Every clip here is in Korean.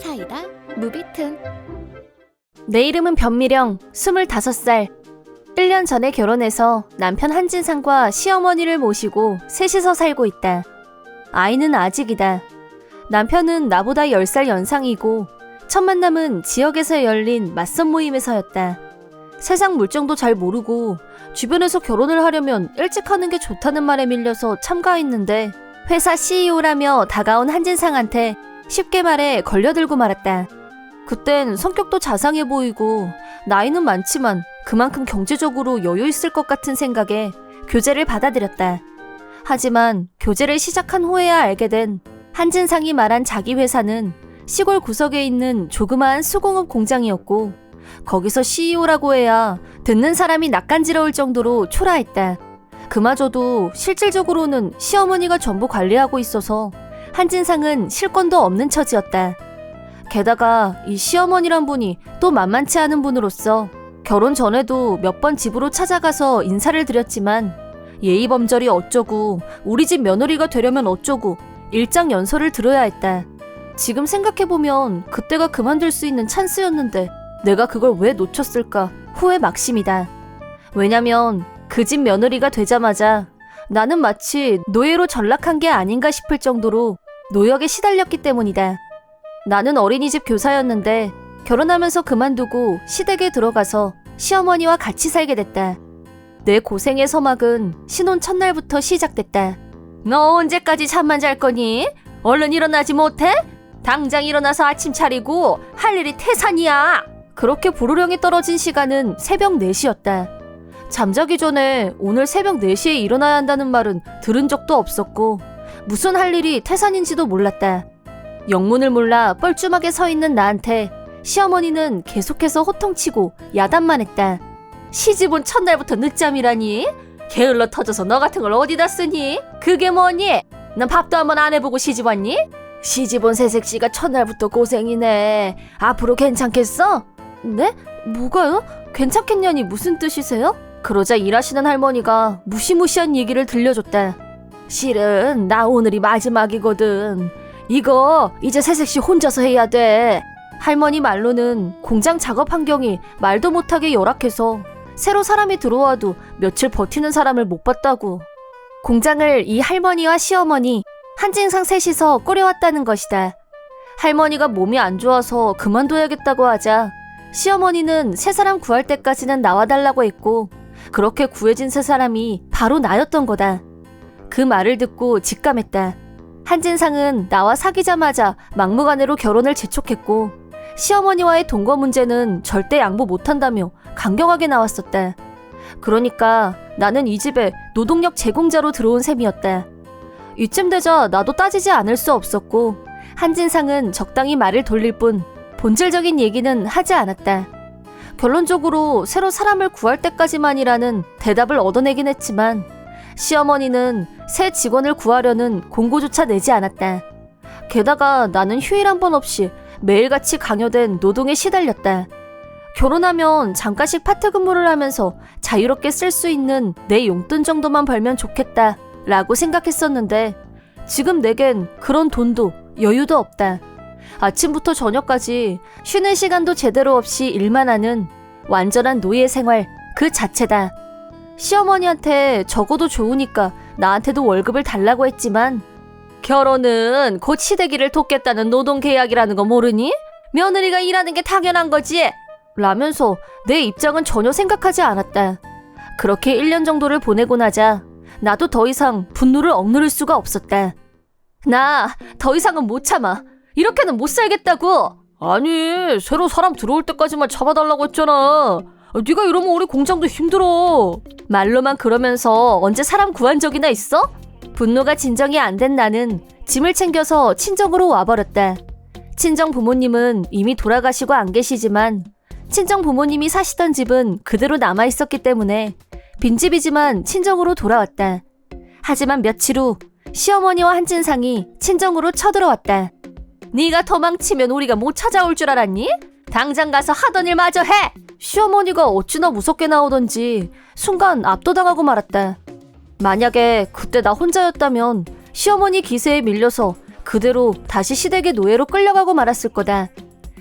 사이다 무비튼. 내 이름은 변미령, 25살. 1년 전에 결혼해서 남편 한진상과 시어머니를 모시고 셋이서 살고 있다. 아이는 아직이다. 남편은 나보다 10살 연상이고 첫 만남은 지역에서 열린 맞선 모임에서였다. 세상 물정도 잘 모르고 주변에서 결혼을 하려면 일찍 하는 게 좋다는 말에 밀려서 참가했는데 회사 CEO라며 다가온 한진상한테 쉽게 말해 걸려들고 말았다. 그땐 성격도 자상해 보이고 나이는 많지만 그만큼 경제적으로 여유 있을 것 같은 생각에 교제를 받아들였다. 하지만 교제를 시작한 후에야 알게 된 한진상이 말한 자기 회사는 시골 구석에 있는 조그마한 수공업 공장이었고 거기서 CEO라고 해야 듣는 사람이 낯간지러울 정도로 초라했다. 그마저도 실질적으로는 시어머니가 전부 관리하고 있어서 한진상은 실권도 없는 처지였다. 게다가 이 시어머니란 분이 또 만만치 않은 분으로서 결혼 전에도 몇 번 집으로 찾아가서 인사를 드렸지만 예의범절이 어쩌고 우리 집 며느리가 되려면 어쩌고 일장연설을 들어야 했다. 지금 생각해보면 그때가 그만둘 수 있는 찬스였는데 내가 그걸 왜 놓쳤을까 후회 막심이다. 왜냐면 그 집 며느리가 되자마자 나는 마치 노예로 전락한 게 아닌가 싶을 정도로 노역에 시달렸기 때문이다. 나는 어린이집 교사였는데 결혼하면서 그만두고 시댁에 들어가서 시어머니와 같이 살게 됐다. 내 고생의 서막은 신혼 첫날부터 시작됐다. 너 언제까지 잠만 잘 거니? 얼른 일어나지 못해? 당장 일어나서 아침 차리고 할 일이 태산이야. 그렇게 부르령이 떨어진 시간은 새벽 4시였다. 잠자기 전에 오늘 새벽 4시에 일어나야 한다는 말은 들은 적도 없었고 무슨 할 일이 태산인지도 몰랐다. 영문을 몰라 뻘쭘하게 서 있는 나한테 시어머니는 계속해서 호통치고 야단만 했다. 시집 온 첫날부터 늦잠이라니? 게을러 터져서 너 같은 걸 어디다 쓰니? 그게 뭐니? 난 밥도 한번 안 해보고 시집 왔니? 시집 온 새색시가 첫날부터 고생이네. 앞으로 괜찮겠어? 네? 뭐가요? 괜찮겠냐니 무슨 뜻이세요? 그러자 일하시는 할머니가 무시무시한 얘기를 들려줬다. 실은 나 오늘이 마지막이거든. 이거 이제 새색시 혼자서 해야 돼. 할머니 말로는 공장 작업 환경이 말도 못하게 열악해서 새로 사람이 들어와도 며칠 버티는 사람을 못 봤다고. 공장을 이 할머니와 시어머니 한진상 셋이서 꾸려왔다는 것이다. 할머니가 몸이 안 좋아서 그만둬야겠다고 하자 시어머니는 새 사람 구할 때까지는 나와달라고 했고 그렇게 구해진 새 사람이 바로 나였던 거다. 그 말을 듣고 직감했다. 한진상은 나와 사귀자마자 막무가내로 결혼을 재촉했고 시어머니와의 동거 문제는 절대 양보 못한다며 강경하게 나왔었다. 그러니까 나는 이 집에 노동력 제공자로 들어온 셈이었다. 이쯤 되자 나도 따지지 않을 수 없었고 한진상은 적당히 말을 돌릴 뿐 본질적인 얘기는 하지 않았다. 결론적으로 새로 사람을 구할 때까지만이라는 대답을 얻어내긴 했지만 시어머니는 새 직원을 구하려는 공고조차 내지 않았다. 게다가 나는 휴일 한 번 없이 매일같이 강요된 노동에 시달렸다. 결혼하면 잠깐씩 파트 근무를 하면서 자유롭게 쓸 수 있는 내 용돈 정도만 벌면 좋겠다 라고 생각했었는데 지금 내겐 그런 돈도 여유도 없다. 아침부터 저녁까지 쉬는 시간도 제대로 없이 일만 하는 완전한 노예 생활 그 자체다. 시어머니한테 적어도 좋으니까 나한테도 월급을 달라고 했지만 결혼은 곧 시댁일을 돕겠다는 노동계약이라는 거 모르니? 며느리가 일하는 게 당연한 거지? 라면서 내 입장은 전혀 생각하지 않았다. 그렇게 1년 정도를 보내고 나자 나도 더 이상 분노를 억누를 수가 없었다. 나 더 이상은 못 참아. 이렇게는 못 살겠다고. 아니 새로 사람 들어올 때까지만 잡아달라고 했잖아. 네가 이러면 우리 공장도 힘들어. 말로만 그러면서 언제 사람 구한 적이나 있어? 분노가 진정이 안 된 나는 짐을 챙겨서 친정으로 와버렸다. 친정 부모님은 이미 돌아가시고 안 계시지만 친정 부모님이 사시던 집은 그대로 남아있었기 때문에 빈집이지만 친정으로 돌아왔다. 하지만 며칠 후 시어머니와 한진상이 친정으로 쳐들어왔다. 네가 도망치면 우리가 못 찾아올 줄 알았니? 당장 가서 하던 일 마저 해! 시어머니가 어찌나 무섭게 나오던지 순간 압도당하고 말았다. 만약에 그때 나 혼자였다면 시어머니 기세에 밀려서 그 그대로 다시 시댁의 노예로 끌려가고 말았을 거다.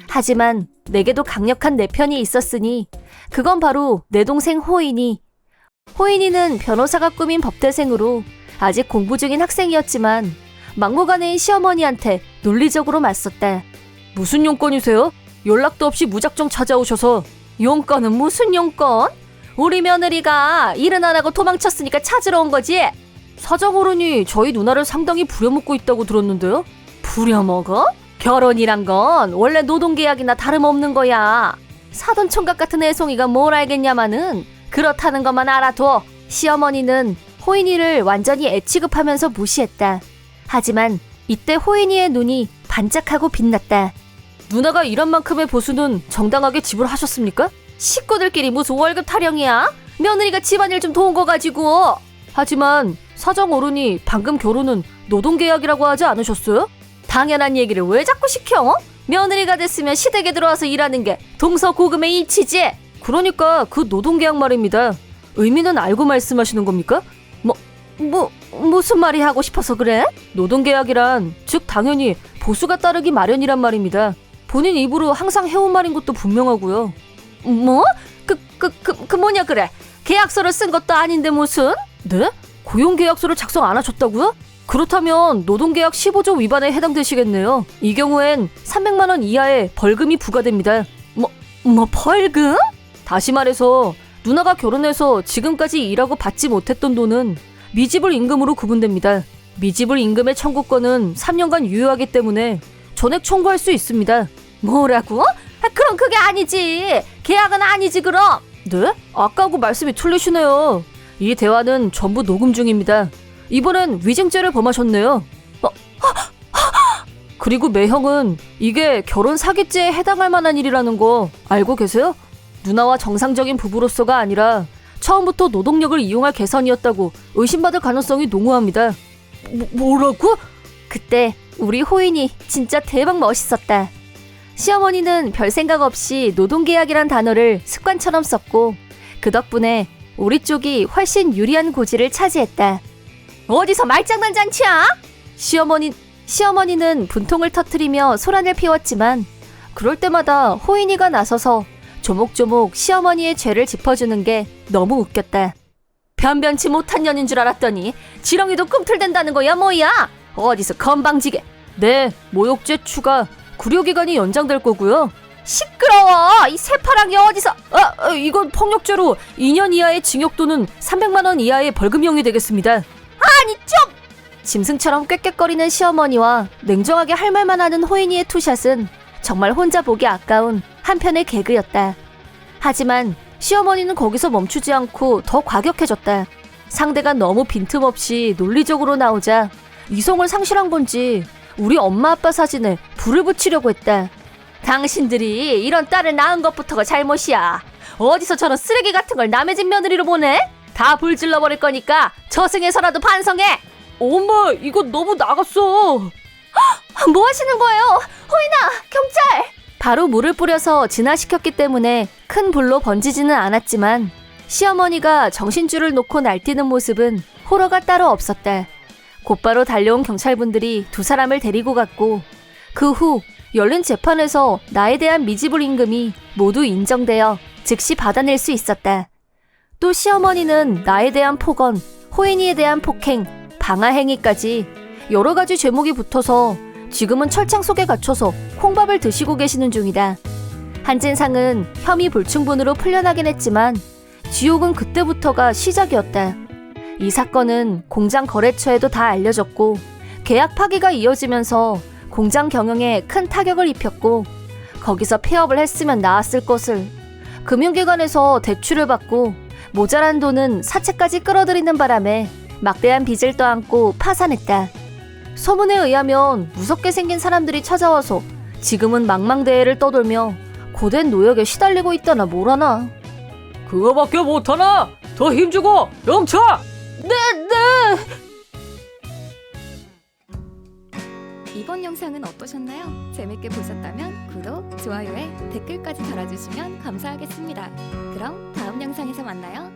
하지만 내게도 강력한 내 편이 있었으니 그건 바로 내 동생 호인이. 호인이는 변호사가 꾸민 법대생으로 아직 공부 중인 학생이었지만 막무가내인 시어머니한테 논리적으로 맞섰다. 무슨 용건이세요? 연락도 없이 무작정 찾아오셔서. 용건은 무슨 용건? 우리 며느리가 일은 안 하고 도망쳤으니까 찾으러 온 거지. 사정어른이 저희 누나를 상당히 부려먹고 있다고 들었는데요. 부려먹어? 결혼이란 건 원래 노동계약이나 다름없는 거야. 사돈 총각 같은 애송이가 뭘 알겠냐마는 그렇다는 것만 알아둬. 시어머니는 호인이를 완전히 애취급하면서 무시했다. 하지만 이때 호인이의 눈이 반짝하고 빛났다. 누나가 일한 만큼의 보수는 정당하게 지불하셨습니까? 식구들끼리 무슨 월급 타령이야? 며느리가 집안일 좀 도운 거 가지고. 하지만 사정어른이 방금 결혼은 노동계약이라고 하지 않으셨어요? 당연한 얘기를 왜 자꾸 시켜? 며느리가 됐으면 시댁에 들어와서 일하는 게 동서고금의 이치지. 그러니까 그 노동계약 말입니다. 의미는 알고 말씀하시는 겁니까? 무슨 말이 하고 싶어서 그래? 노동계약이란 즉 당연히 보수가 따르기 마련이란 말입니다. 본인 입으로 항상 해온 말인 것도 분명하고요. 뭐? 그 뭐냐 그래? 계약서를 쓴 것도 아닌데 무슨? 네? 고용계약서를 작성 안 하셨다고요? 그렇다면 노동계약 15조 위반에 해당되시겠네요. 이 경우엔 300만 원 이하의 벌금이 부과됩니다. 벌금? 다시 말해서 누나가 결혼해서 지금까지 일하고 받지 못했던 돈은 미지불 임금으로 구분됩니다. 미지불 임금의 청구권은 3년간 유효하기 때문에 전액 청구할 수 있습니다. 뭐라고? 그럼 그게 아니지. 계약은 아니지 그럼. 네? 아까하고 말씀이 틀리시네요. 이 대화는 전부 녹음 중입니다. 이번엔 위증죄를 범하셨네요. 그리고 매형은 이게 결혼 사기죄에 해당할 만한 일이라는 거 알고 계세요? 누나와 정상적인 부부로서가 아니라 처음부터 노동력을 이용할 개선이었다고 의심받을 가능성이 농후합니다. 뭐라고? 그때 우리 호인이 진짜 대박 멋있었다. 시어머니는 별 생각 없이 노동계약이란 단어를 습관처럼 썼고 그 덕분에 우리 쪽이 훨씬 유리한 고지를 차지했다. 어디서 말장난 잔치야? 시어머니는 분통을 터뜨리며 소란을 피웠지만 그럴 때마다 호인이가 나서서 조목조목 시어머니의 죄를 짚어주는 게 너무 웃겼다. 변변치 못한 년인 줄 알았더니 지렁이도 꿈틀댄다는 거야 뭐야? 어디서 건방지게. 네, 모욕죄 추가 구료기간이 연장될 거고요. 시끄러워! 이 새파랑이 어디서. 이건 폭력죄로 2년 이하의 징역 또는 300만 원 이하의 벌금형이 되겠습니다. 아니 좀! 짐승처럼 꾀꾀거리는 시어머니와 냉정하게 할 말만 하는 호인이의 투샷은 정말 혼자 보기 아까운 한편의 개그였다. 하지만 시어머니는 거기서 멈추지 않고 더 과격해졌다. 상대가 너무 빈틈없이 논리적으로 나오자 이성을 상실한 건지 우리 엄마 아빠 사진에 불을 붙이려고 했다. 당신들이 이런 딸을 낳은 것부터가 잘못이야. 어디서 저런 쓰레기 같은 걸 남의 집 며느리로 보내? 다 불질러버릴 거니까 저승에서라도 반성해. 엄마, 이거 너무 나갔어. 뭐 하시는 거예요? 호인아, 경찰! 바로 물을 뿌려서 진화시켰기 때문에 큰 불로 번지지는 않았지만 시어머니가 정신줄을 놓고 날뛰는 모습은 호러가 따로 없었다. 곧바로 달려온 경찰분들이 두 사람을 데리고 갔고 그 후 열린 재판에서 나에 대한 미지불 임금이 모두 인정되어 즉시 받아낼 수 있었다. 또 시어머니는 나에 대한 폭언, 호인이에 대한 폭행, 방아행위까지 여러 가지 죄목이 붙어서 지금은 철창 속에 갇혀서 콩밥을 드시고 계시는 중이다. 한진상은 혐의 불충분으로 풀려나긴 했지만 지옥은 그때부터가 시작이었다. 이 사건은 공장 거래처에도 다 알려졌고 계약 파기가 이어지면서 공장 경영에 큰 타격을 입혔고 거기서 폐업을 했으면 나았을 것을 금융기관에서 대출을 받고 모자란 돈은 사채까지 끌어들이는 바람에 막대한 빚을 떠안고 파산했다. 소문에 의하면 무섭게 생긴 사람들이 찾아와서 지금은 망망대해를 떠돌며 고된 노역에 시달리고 있다나 뭐라나. 그거밖에 못하나? 더 힘주고 영차! 네! 이번 영상은 어떠셨나요? 재밌게 보셨다면 구독, 좋아요에 댓글까지 달아주시면 감사하겠습니다. 그럼 다음 영상에서 만나요.